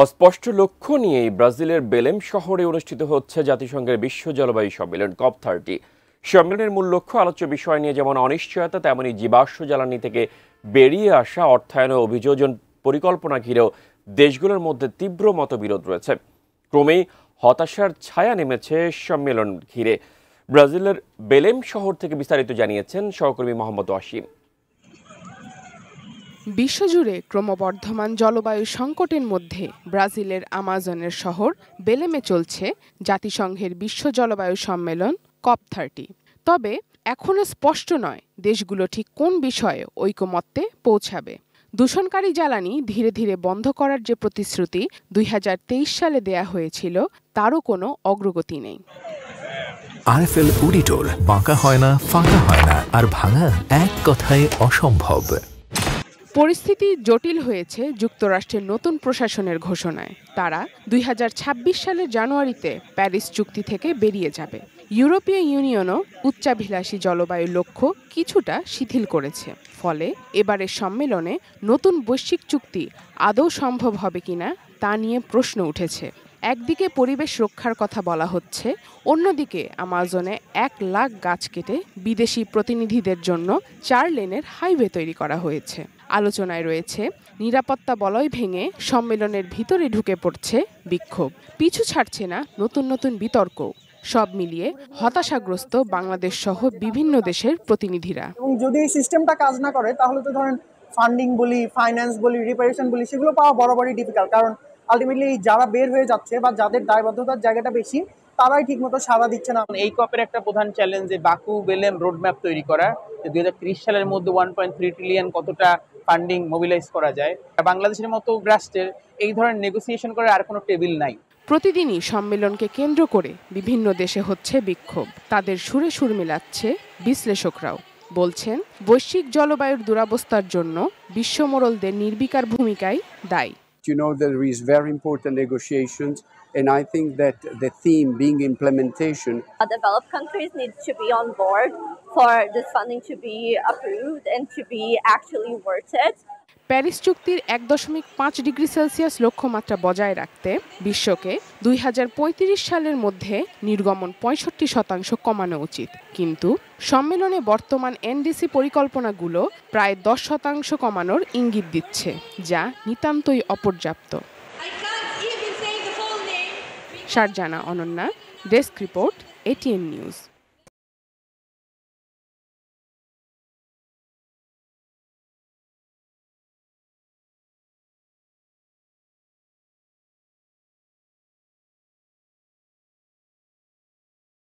অস্পষ্ট লক্ষ্য নিয়েই ব্রাজিলের বেলেম শহরে অনুষ্ঠিত হচ্ছে জাতিসংঘের বিশ্ব জলবায়ু সম্মেলন COP30। সম্মেলনের মূল লক্ষ্য আলোচ্য বিষয় নিয়ে যেমন অনিশ্চয়তা, তেমনি জীবাশ্ম জ্বালানি থেকে বেরিয়ে আসা অর্থায়ন ও অভিযোজন পরিকল্পনা ঘিরেও দেশগুলোর মধ্যে তীব্র মতবিরোধ রয়েছে। ক্রমেই হতাশার ছায়া নেমেছে সম্মেলন ঘিরে। ব্রাজিলের বেলেম শহর থেকে বিস্তারিত জানিয়েছেন সহকর্মী মোহাম্মদ ওয়াসিম। বিশ্বজুড়ে ক্রমবর্ধমান জলবায়ু সংকটের মধ্যে ব্রাজিলের আমাজনের শহর বেলেমে চলছে জাতিসংঘের বিশ্ব জলবায়ু সম্মেলন COP30। তবে এখনো স্পষ্ট নয় দেশগুলো ঠিক কোন বিষয়ে ঐকমত্যে পৌঁছাবে। দূষণকারী জ্বালানি ধীরে ধীরে বন্ধ করার যে প্রতিশ্রুতি 2023 সালে দেয়া হয়েছিল তারও কোনো অগ্রগতি নেই। আরএফএল অডিটর, বাঁকা হয় না, ফাঁকা হয় না, আর ভাঙা এক কথায় অসম্ভব। পরিস্থিতি জটিল হয়েছে যুক্তরাষ্ট্রের নতুন প্রশাসনের ঘোষণায়। তারা 2026 সালের জানুয়ারিতে প্যারিস চুক্তি থেকে বেরিয়ে যাবে। ইউরোপীয় ইউনিয়নও উচ্চাভিলাষী জলবায়ু লক্ষ্য কিছুটা শিথিল করেছে। ফলে এবারের সম্মেলনে নতুন বৈশ্বিক চুক্তি আদৌ সম্ভব হবে কিনা তা নিয়ে প্রশ্ন উঠেছে। একদিকে পরিবেশ রক্ষার কথা বলা হচ্ছে, অন্যদিকে আমাজনে 1 লাখ গাছ কেটে বিদেশি প্রতিনিধিদের জন্য 4 লেনের হাইওয়ে তৈরি করা হয়েছে। আলোচনায় রয়েছে নিরাপত্তা বলয় ভেঙে সম্মেলনের ভিতরে ঢুকে পড়ছে বিক্ষোভ, পিছু ছাড়ছে না নতুন নতুন বিতর্ক। সব মিলিয়ে হতাশাগ্রস্ত বাংলাদেশ সহ বিভিন্ন দেশের প্রতিনিধিরা। এবং যদি এই সিস্টেমটা কাজ না করে তাহলে তো ধরেন ফান্ডিং বলি, ফাইন্যান্স বলি, রিপারেশন বলি, সেগুলো পাওয়া বরাবরই ডিফিকাল্ট। কারণ আলটিমেটলি যারা বের হয়ে যাচ্ছে বা যাদের দায়বদ্ধতার জায়গাটা বেশি তারাই ঠিকমতো সাড়া দিচ্ছে না। এই কপের একটা প্রধান চ্যালেঞ্জ যে বাকু বেলেম রোডম্যাপ তৈরি করা, 2030 সালের মধ্যে 1.3 ট্রিলিয়ন কতটা ফান্ডিং মোবিলাইজ করা যায়। বাংলাদেশের মতো রাষ্ট্রের এই ধরনের নেগোসিয়েশন করার আর কোনো টেবিল নাই। প্রতিদিনই সম্মেলনকে কেন্দ্র করে বিভিন্ন দেশে হচ্ছে বিক্ষোভ। তাদের সুরে সুর মেলাচ্ছে বিশ্লেষকরাও। বলছেন বৈশ্বিক জলবায়ুর দুরবস্থার জন্য বিশ্বমোড়লদের নির্বিকার ভূমিকাই দায়ী। You know, there is very important negotiations, and I think that the theme being implementation. Developed countries need to be on board for this funding to be approved and to be actually worth it. Paris চুক্তির 1.5 degree Celsius লক্ষ্যমাত্রা বজায় রাখতে বিশ্বকে 2035 সালের মধ্যে নির্গমন 65% কমানো উচিত। কিন্তু সম্মেলনে বর্তমান এনডিসি পরিকল্পনাগুলো প্রায় 10% কমানোর ইঙ্গিত দিচ্ছে, যা নিতান্তই অপর্যাপ্ত। Sharjana Ananya, desk report, ATN news.